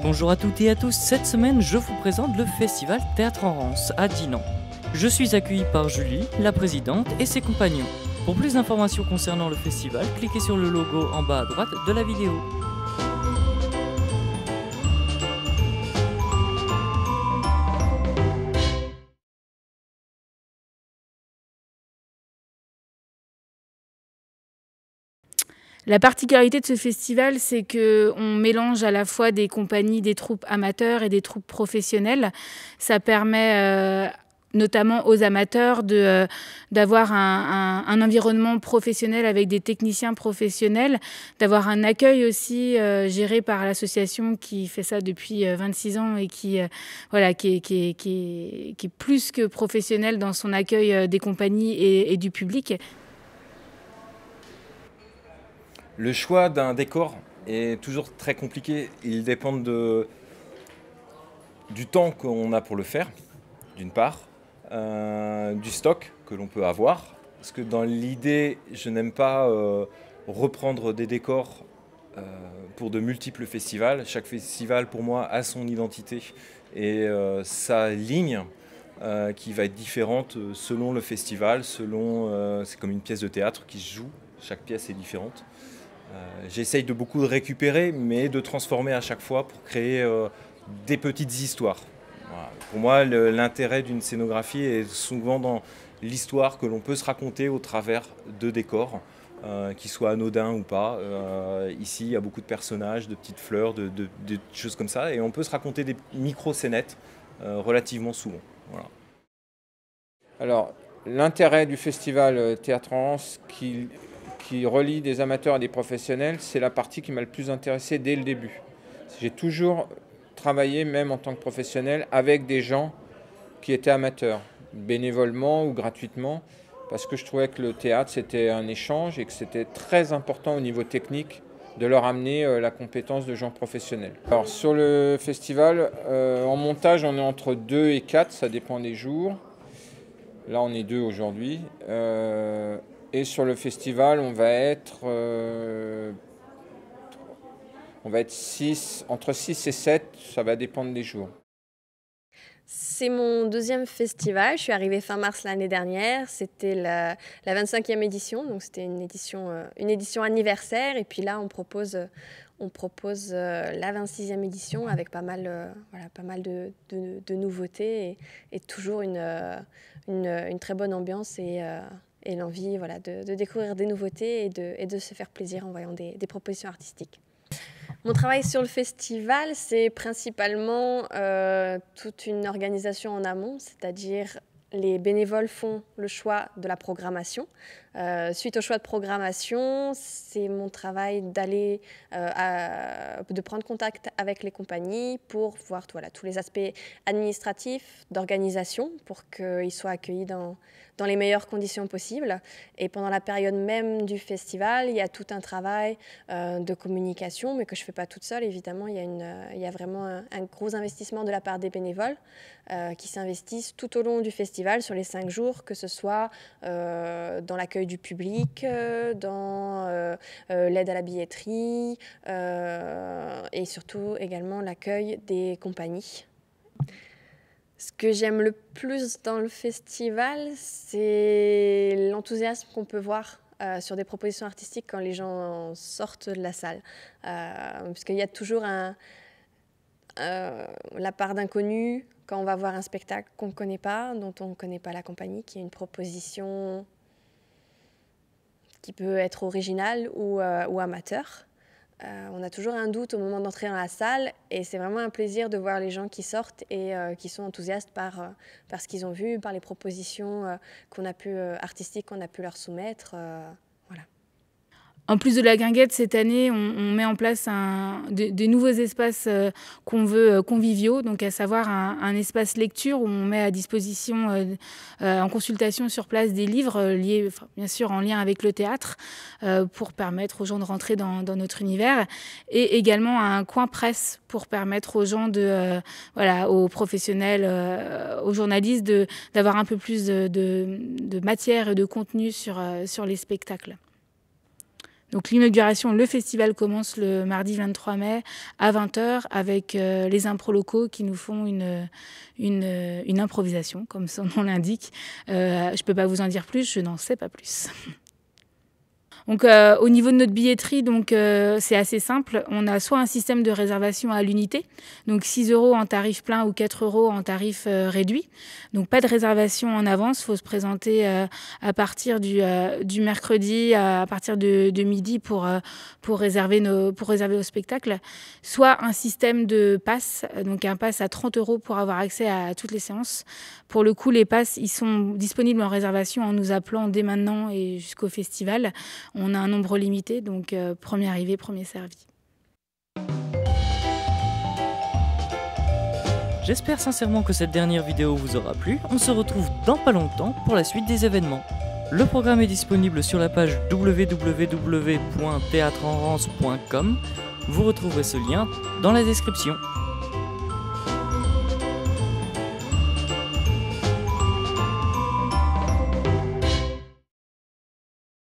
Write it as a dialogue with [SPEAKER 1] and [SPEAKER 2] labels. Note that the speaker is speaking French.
[SPEAKER 1] Bonjour à toutes et à tous, cette semaine je vous présente le festival Théâtre en Rance à Dinan. Je suis accueilli par Julie, la présidente, et ses compagnons. Pour plus d'informations concernant le festival, cliquez sur le logo en bas à droite de la vidéo.
[SPEAKER 2] La particularité de ce festival, c'est qu'on mélange à la fois des compagnies, des troupes amateurs et des troupes professionnelles. Ça permet notamment aux amateurs d'avoir un environnement professionnel avec des techniciens professionnels, d'avoir un accueil aussi géré par l'association qui fait ça depuis 26 ans et qui est plus que professionnel dans son accueil des compagnies et du public.
[SPEAKER 3] Le choix d'un décor est toujours très compliqué. Il dépend du temps qu'on a pour le faire, d'une part, du stock que l'on peut avoir. Parce que dans l'idée, je n'aime pas reprendre des décors pour de multiples festivals. Chaque festival, pour moi, a son identité et sa ligne qui va être différente selon le festival, c'est comme une pièce de théâtre qui se joue. Chaque pièce est différente. J'essaye de beaucoup de récupérer, mais de transformer à chaque fois pour créer des petites histoires. Voilà. Pour moi, l'intérêt d'une scénographie est souvent dans l'histoire que l'on peut se raconter au travers de décors, qu'ils soient anodins ou pas. Ici, il y a beaucoup de personnages, de petites fleurs, de choses comme ça, et on peut se raconter des micro-scénettes relativement souvent. Voilà.
[SPEAKER 4] Alors, l'intérêt du festival Théâtre en Rance qui relie des amateurs et des professionnels, c'est la partie qui m'a le plus intéressé dès le début. J'ai toujours travaillé, même en tant que professionnel, avec des gens qui étaient amateurs, bénévolement ou gratuitement, parce que je trouvais que le théâtre, c'était un échange et que c'était très important au niveau technique de leur amener la compétence de gens professionnels. Alors, sur le festival, en montage, on est entre 2 et 4, ça dépend des jours. Là, on est 2 aujourd'hui. Et sur le festival, on va être 6, entre 6 et 7, ça va dépendre des jours.
[SPEAKER 5] C'est mon deuxième festival, je suis arrivée fin mars l'année dernière, c'était la 25e édition, donc c'était une édition anniversaire, et puis là on propose la 26e édition avec pas mal de nouveautés et toujours une très bonne ambiance et l'envie de découvrir des nouveautés et de se faire plaisir en voyant des propositions artistiques. Mon travail sur le festival, c'est principalement toute une organisation en amont, c'est-à-dire les bénévoles font le choix de la programmation. Suite au choix de programmation, c'est mon travail de prendre contact avec les compagnies pour voir tous les aspects administratifs, d'organisation, pour qu'ils soient accueillis dans les meilleures conditions possibles. Et pendant la période même du festival, il y a tout un travail de communication, mais que je ne fais pas toute seule, évidemment. Il y a vraiment un gros investissement de la part des bénévoles qui s'investissent tout au long du festival sur les 5 jours, que ce soit dans l'accueil du public, dans l'aide à la billetterie et surtout également l'accueil des compagnies. Ce que j'aime le plus dans le festival, c'est l'enthousiasme qu'on peut voir sur des propositions artistiques quand les gens sortent de la salle. Parce qu'il y a toujours la part d'inconnu quand on va voir un spectacle qu'on ne connaît pas, dont on ne connaît pas la compagnie, qui est une proposition qui peut être originale ou amateur. On a toujours un doute au moment d'entrer dans la salle et c'est vraiment un plaisir de voir les gens qui sortent et qui sont enthousiastes par ce qu'ils ont vu, par les propositions artistiques qu'on a pu leur soumettre. Voilà.
[SPEAKER 2] En plus de la guinguette, cette année, on met en place des nouveaux espaces qu'on veut conviviaux, donc à savoir un espace lecture où on met à disposition en consultation sur place des livres liés, bien sûr en lien avec le théâtre, pour permettre aux gens de rentrer dans notre univers, et également un coin presse pour permettre aux gens, aux professionnels, aux journalistes, d'avoir un peu plus de matière et de contenu sur les spectacles. Donc l'inauguration, le festival commence le mardi 23 mai à 20h avec les impros locaux qui nous font une improvisation, comme son nom l'indique. Je ne peux pas vous en dire plus, je n'en sais pas plus. Donc, au niveau de notre billetterie, c'est assez simple. On a soit un système de réservation à l'unité, donc 6 € en tarif plein ou 4 € en tarif réduit. Donc pas de réservation en avance, il faut se présenter à partir du mercredi, à partir de midi pour réserver au spectacle. Soit un système de pass, donc un pass à 30 € pour avoir accès à toutes les séances. Pour le coup, les passes, ils sont disponibles en réservation en nous appelant dès maintenant et jusqu'au festival. On a un nombre limité, donc premier arrivé, premier servi.
[SPEAKER 1] J'espère sincèrement que cette dernière vidéo vous aura plu. On se retrouve dans pas longtemps pour la suite des événements. Le programme est disponible sur la page www.theatrerenrance.com. Vous retrouverez ce lien dans la description.